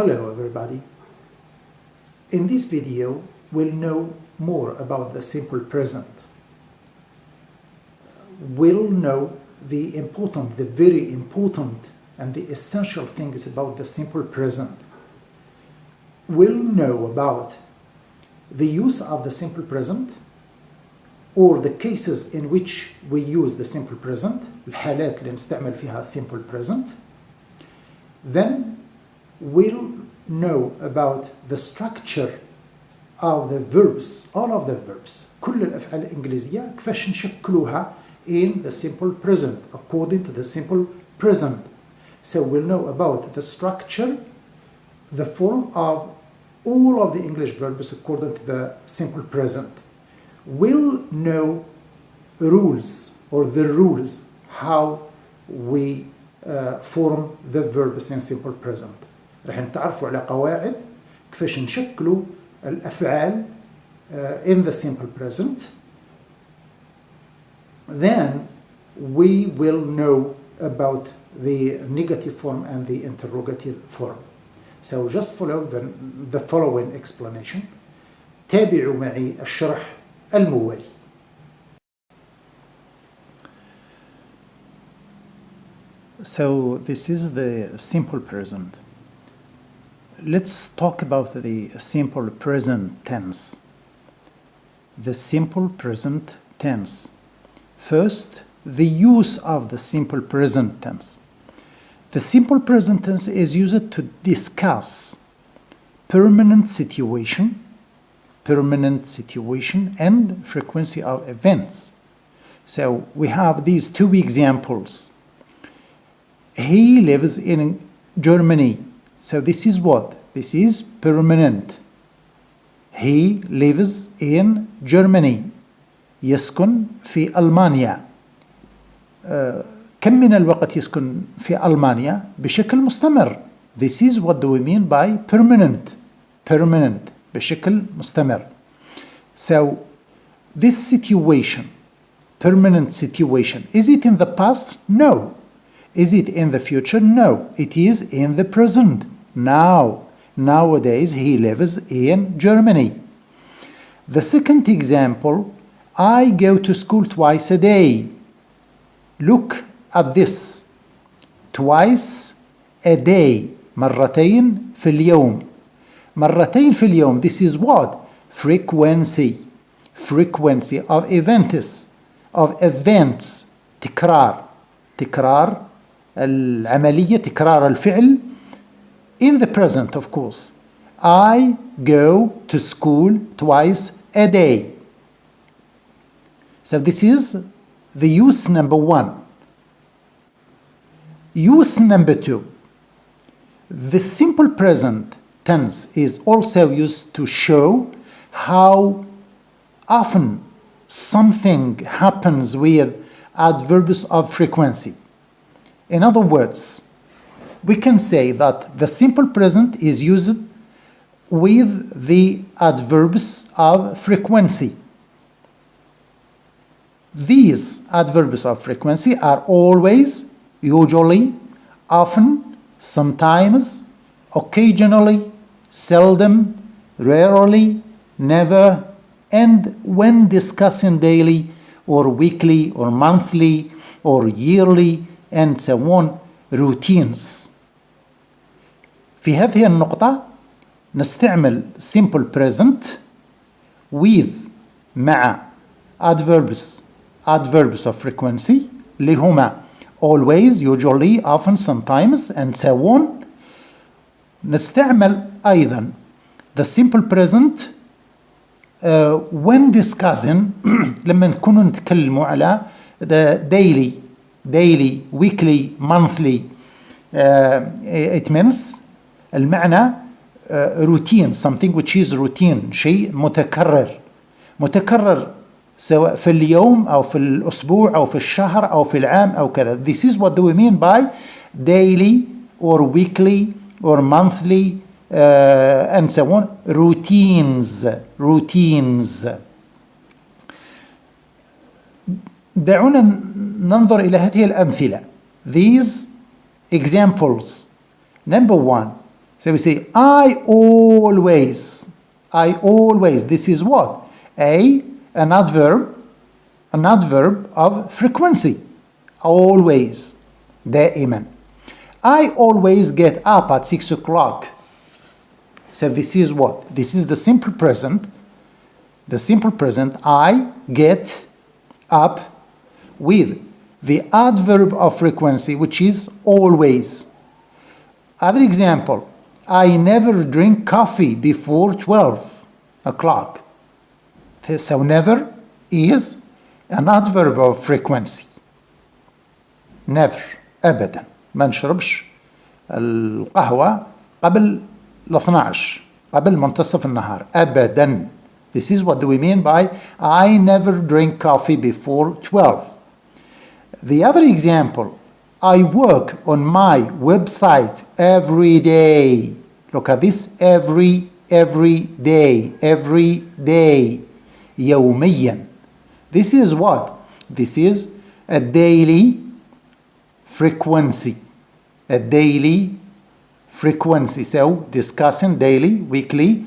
Hello everybody. In this video we'll know more about the simple present. We'll know the very important and the essential things about the simple present. We'll know about the use of the simple present or the cases in which we use the simple present, الحالات اللي نستعمل فيها simple present. Then we'll know about the structure of the verbs, all of the verbs, كل الأفعال الإنجليزية كيفاش نشكلوها in the simple present, according to the simple present. So we'll know about the structure, the form of all of the English verbs according to the simple present. We'll know rules or the rules how we form the verbs in simple present. راح نتعرفوا على قواعد كيفاش نشكلوا الأفعال in the simple present. Then we will know about the negative form and the interrogative form. So just follow the following explanation. تابعوا معي الشرح الموالي. So this is the simple present. Let's talk about the simple present tense. The simple present tense. First, the use of the simple present tense. The simple present tense is used to discuss permanent situation and frequency of events. So we have these two examples. He lives in Germany. So this is what? This is permanent. He lives in Germany. يسكن في ألمانيا. كم من الوقت يسكن في ألمانيا بشكل مستمر. This is what do we mean by permanent. Permanent بشكل مستمر. So this situation, permanent situation, is it in the past? No. Is it in the future? No. It is in the present. Now. Nowadays he lives in Germany. The second example, I go to school twice a day. Look at this. Twice a day. مرتين في اليوم. مرتين في اليوم. This is what? Frequency. Frequency of events. Of events. تكرار. تكرار العملية. تكرار الفعل. In the present, of course. I go to school twice a day. So this is the use number one. Use number two. The simple present tense is also used to show how often something happens with adverbs of frequency. In other words, we can say that the simple present is used with the adverbs of frequency. These adverbs of frequency are always, usually, often, sometimes, occasionally, seldom, rarely, never, and when discussing daily or weekly or monthly or yearly and so on, routines. في هذه النقطة نستعمل simple present with مع adverbs of frequency اللي هما always, usually, often, sometimes and so on. نستعمل أيضا the simple present when discussing لما نكونوا نتكلموا على the daily, weekly, monthly. It means المعنى routine, something which is routine, شيء متكرر سواء في اليوم أو في الأسبوع أو في الشهر أو في العام أو كذا. This is what do we mean by daily or weekly or monthly and so on. Routines. دعونا ننظر إلى هذه الأمثلة. These examples. Number one, So we say I always. This is what? An adverb of frequency. Always. دائما. I always get up at 6 o'clock. So this is what? This is the simple present. The simple present, I get up, with the adverb of frequency, which is always. Other example, I never drink coffee before 12 o'clock. So never is an adverb of frequency. Never. أبدا. ما نشربش القهوة قبل 12 قبل منتصف النهار. أبدا. This is what do we mean by I never drink coffee before 12. The other example, I work on my website every day. Look at this, every day. يوميا. This is what? This is a daily frequency. A daily frequency. So discussing daily, weekly,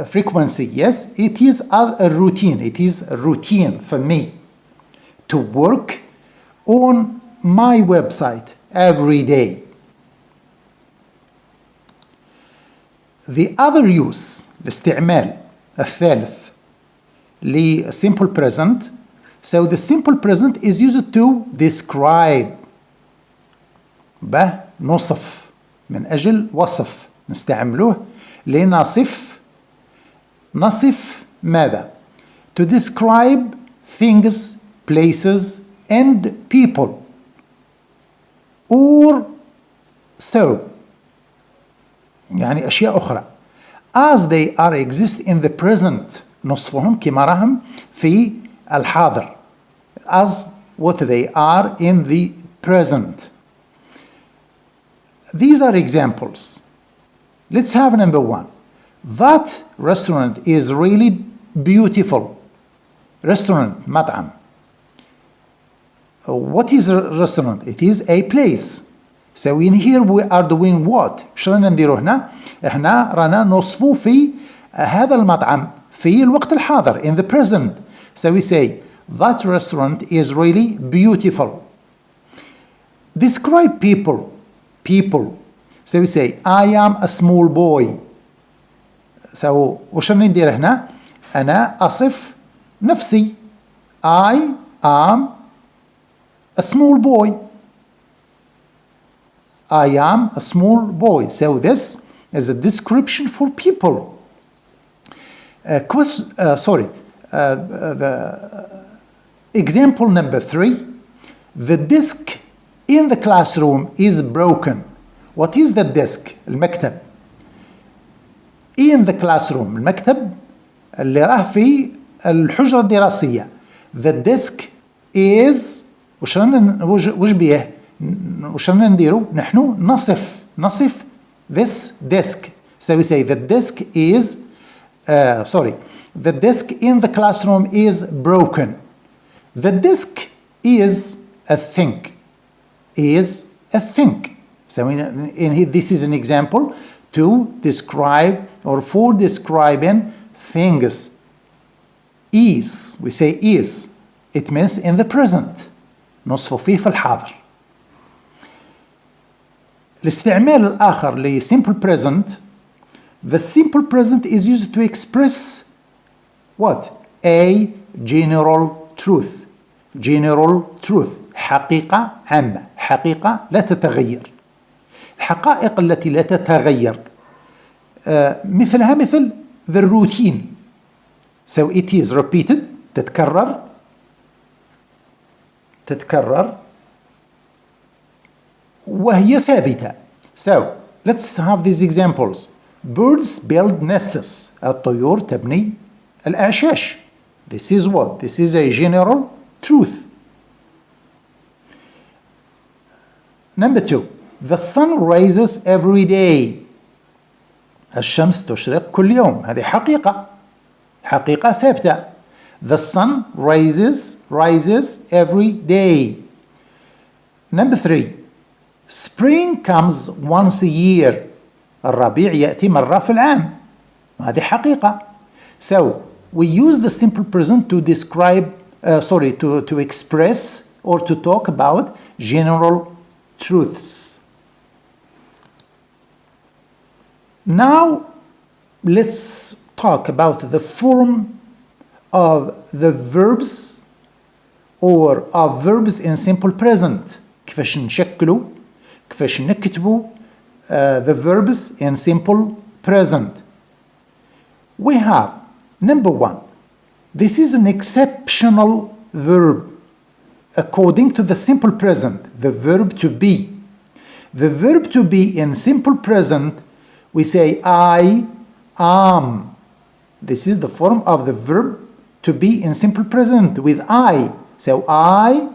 frequency. Yes, it is a routine. It is a routine for me to work on my website every day. The other use, الاستعمال الثالث لsimple present. So the simple present is used to describe. نوصف من أجل وصف نستعملوه لنصف ماذا؟ To describe things, places and people. Or so. يعني أشياء أخرى. As they are exist in the present. نصفهم كما راهم في الحاضر. As what they are in the present. These are examples. Let's have number one. That restaurant is really beautiful. Restaurant, مطعم. What is a restaurant? It is a place. So in here we are doing what? شو رانا نديرو هنا؟ احنا رانا نوصفو في هذا المطعم في الوقت الحاضر, in the present. So we say that restaurant is really beautiful. Describe people. So we say I am a small boy. So وش رانا ندير هنا؟ أنا أصف نفسي. I am a small boy. I am a small boy. So this is a description for people. The example number 3. The desk in the classroom is broken. What is the desk? المكتب. In the classroom. المكتب اللي راه في الحجرة الدراسية. The desk is وش بيه؟ وش رانا نديرو؟ نحن نصف this desk. So we say the desk is the desk in the classroom is broken. The desk is a thing. So this is an example to describe or for describing things. Is, we say is. It means in the present. نصفه فيه في الحاضر. الاستعمال الآخر ل simple present. The simple present is used to express what? A general truth. حقيقة عامة. حقيقة لا تتغير. الحقائق التي لا تتغير مثلها مثل the routine. So it is repeated. تتكرر وهي ثابتة. So let's have these examples. Birds build nests. الطيور تبني الأعشاش. This is what? This is a general truth. Number 2. The sun rises every day. الشمس تشرق كل يوم. هذه حقيقة ثابتة. The sun rises every day. Number 3. Spring comes once a year. الربيع يأتي مرة في العام. هذه حقيقة. So we use the simple present to describe, to express or to talk about general truths. Now let's talk about the form of the verbs or of verbs in simple present. كيفاش نشكلوا كيفاش نكتبوا the verbs in simple present. We have number one. This is an exceptional verb according to the simple present, the verb to be. The verb to be in simple present, we say I am. This is the form of the verb to be in simple present with I. So I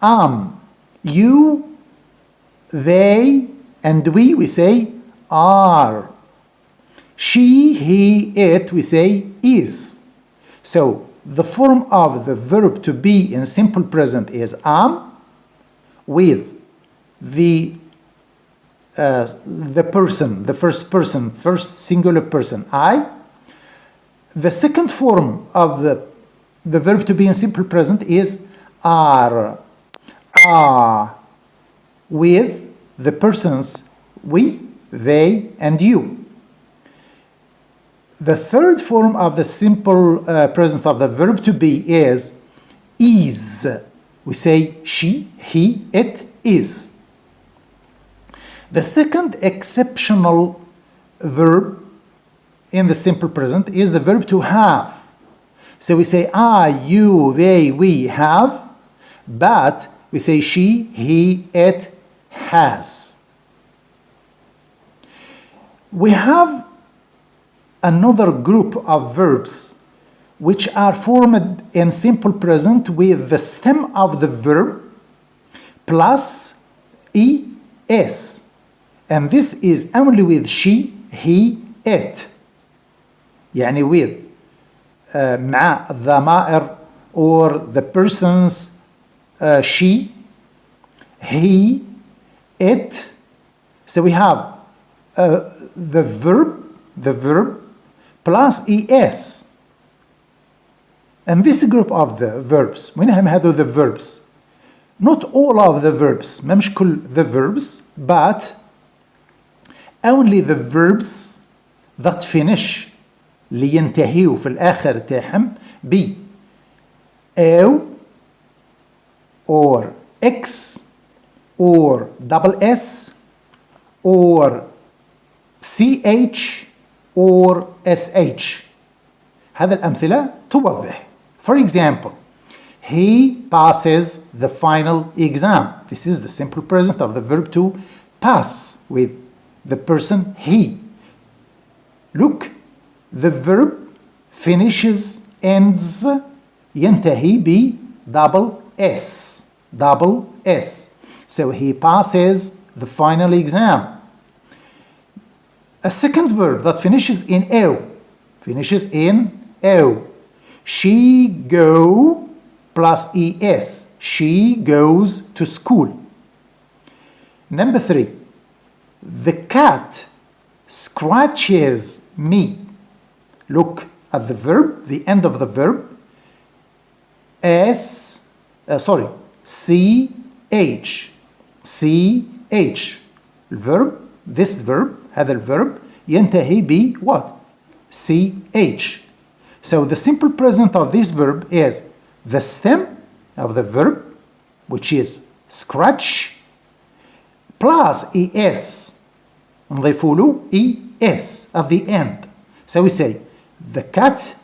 am. You, they, and we say are. She, he, it, we say is. So the form of the verb to be in simple present is am with the person, the first person, first singular person, I. The second form of the verb to be in simple present is are with the persons we, they, and you. The third form of the simple present of the verb to be is. We say she, he, it is. The second exceptional verb in the simple present is the verb to have. So we say I, you, they, we have, but we say she, he, it has. We have another group of verbs which are formed in simple present with the stem of the verb plus es, and this is only with she, he, it. يعني with مع الضمائر or the persons she, he, it. So we have the verb plus es. And this group of the verbs, وينهم هذو the verbs? Not all of the verbs, ما مش كل the verbs, but only the verbs that finish, اللي ينتهيوا في الآخر تاعهم ب أو or x or double s or ch or sh. هذا الأمثلة توضح. For example, he passes the final exam. This is the simple present of the verb to pass with the person he. Look, the verb finishes, ends, ينتهي ب double s. So he passes the final exam. A second verb that finishes in o. She go plus es. She goes to school. Number 3. The cat scratches me. Look at the verb, the end of the verb. ch. الverb, this verb, هذا الverb ينتهي ب what? ch. So the simple present of this verb is the stem of the verb, which is scratch, plus es. نضيف له es at the end. So we say the cat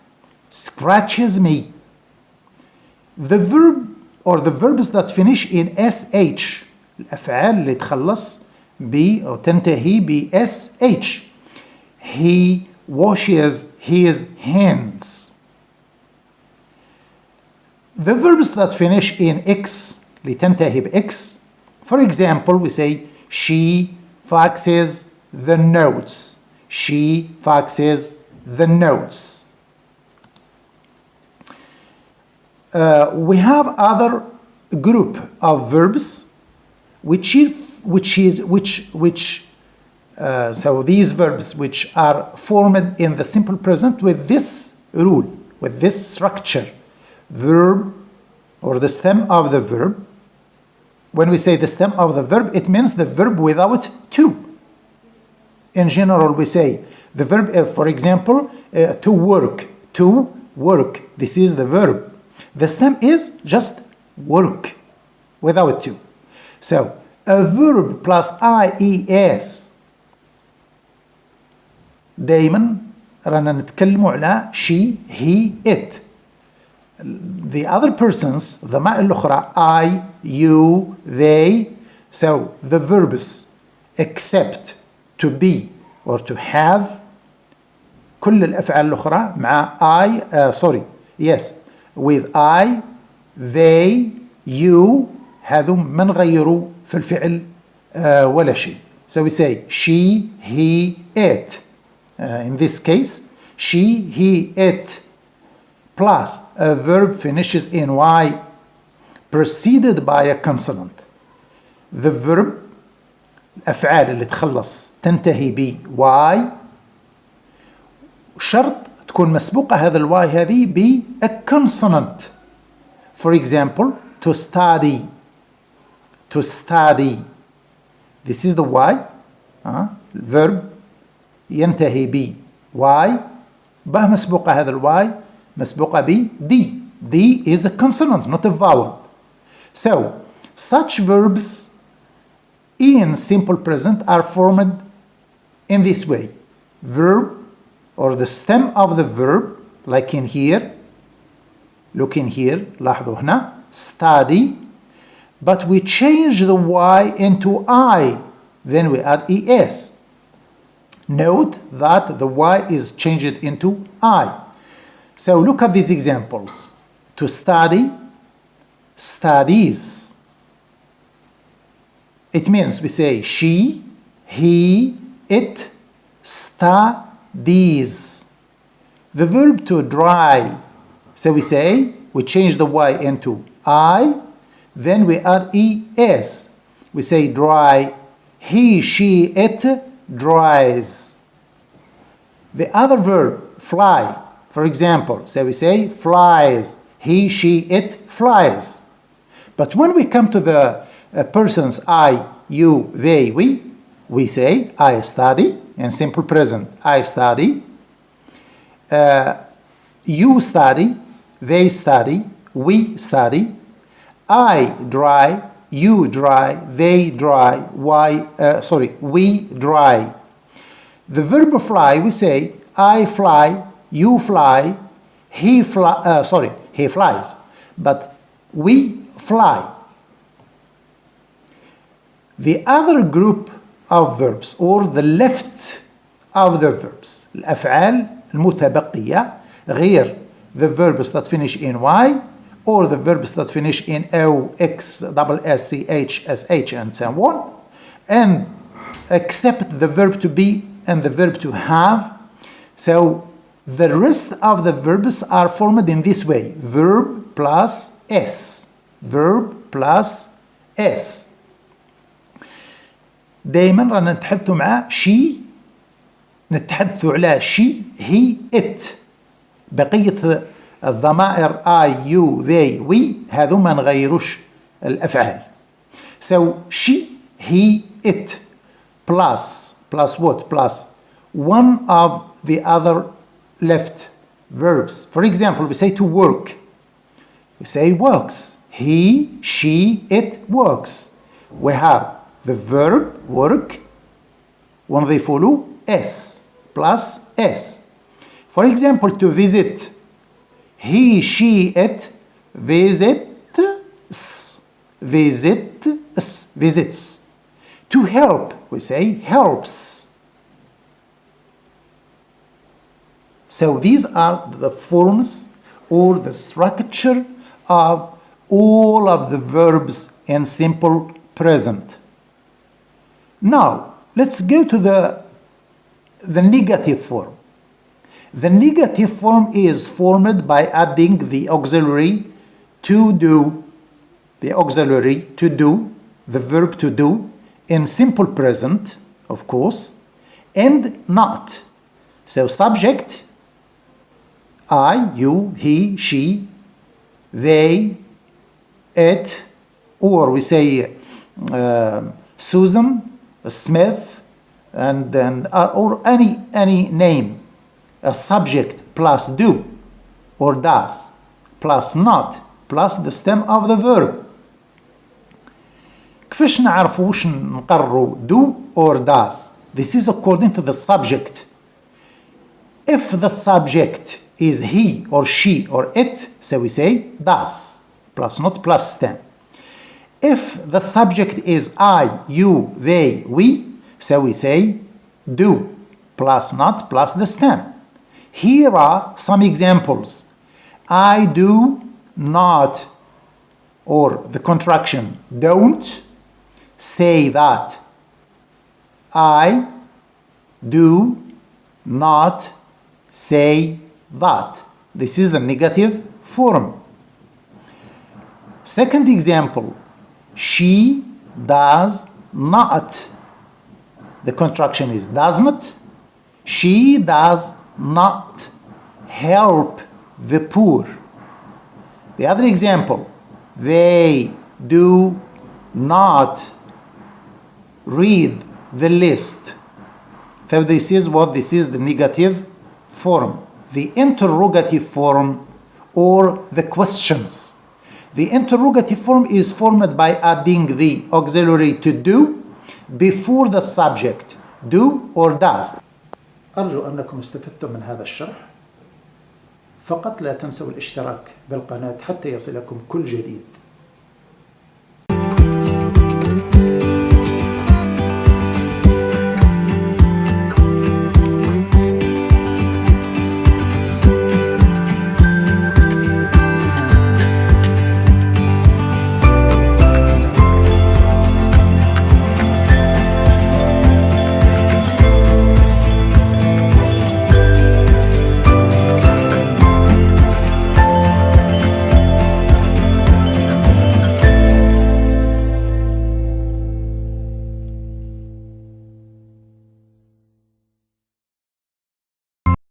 scratches me. The verb or the verbs that finish in sh, الأفعال اللي تخلص ب أو تنتهي ب sh. He washes his hands. The verbs that finish in x, اللي تنتهي ب x, for example, we say she faxes the notes. She faxes the notes. We have other group of verbs so these verbs which are formed in the simple present with this rule, with this structure, verb or the stem of the verb. When we say the stem of the verb, it means the verb without to. In general, we say the verb, for example, to work. To work. This is the verb. The stem is just work without to. So a verb plus IES. دايما رانا نتكلموا على she, he, it. The other persons, ضمائر الأخرى, I, you, they. So the verbs except to be or to have. كل الأفعال الأخرى مع with I, they, you. هذم ما نغيروا في الفعل ولا شيء. So we say she, he, it. In this case, she, he, it, plus a verb finishes in Y, preceded by a consonant. The verb, الأفعال اللي تخلص تنتهي ب Y، شرط تكون مسبوقة هذا الواي هذه ب a consonant. For example, to study. To study. This is the Y. Verb ينتهي ب Y، به مسبوقة هذا الواي مسبوقة ب D. D is a consonant, not a vowel. So, such verbs in simple present are formed in this way. Verb or the stem of the verb, like in here. Look in here, لاحظوا هنا, study. But we change the Y into I. Then we add ES. Note that the Y is changed into I. So look at these examples. To study, studies. It means we say she, he, it, studies. The verb to dry. So we say, we change the Y into I, then we add ES. We say dry. He, she, it dries. The other verb, fly, for example, so we say flies. He, she, it flies. But when we come to the persons I, you, they, we say I study, in simple present, I study. You study, they study, we study. I dry, you dry, they dry, we dry. The verb fly, we say I fly, you fly, he flies, but we fly. The other group of verbs, or the left of the verbs, الأفعال المتبقية غير the verbs that finish in Y, or the verbs that finish in O, X, double S, C, H, S, H, and so on, and except the verb to be and the verb to have. So the rest of the verbs are formed in this way: verb plus S, verb plus S. دائما رانا نتحدثوا مع she، نتحدثوا على she, he, it. بقية الضمائر I, you, they, we هذو ما نغيروش الأفعال. So she, he, it plus what? Plus one of the other left verbs. For example, we say to work. We say works. He, she, it works. We have the verb work when they follow S plus S. For example, to visit. He, she, it visits. Visits. To help, we say helps. So these are the forms or the structure of all of the verbs in simple present. Now, let's go to the negative form. The negative form is formed by adding the auxiliary to do, the the verb to do in simple present, of course, and not. So subject, I, you, he, she, they, it, or we say Susan, Smith, and or any name, a subject plus do or does plus not plus the stem of the verb. كيفاش نعرفوا واش نقرروا do or does? This is according to the subject. If the subject is he or she or it, so we say does plus not plus stem. If the subject is I, you, they, we, so we say do plus not plus the stem. Here are some examples. I do not, or the contraction don't, say that. I do not say that. This is the negative form. Second example, she does not. The contraction is does not. She does not help the poor. The other example, they do not read the list. So this is what? This is the negative form. The interrogative form or the questions. The interrogative form is formed by adding the auxiliary to do before the subject, do or does. أرجو أنكم استفدتم من هذا الشرح. فقط لا تنسوا الاشتراك بالقناة حتى يصلكم كل جديد.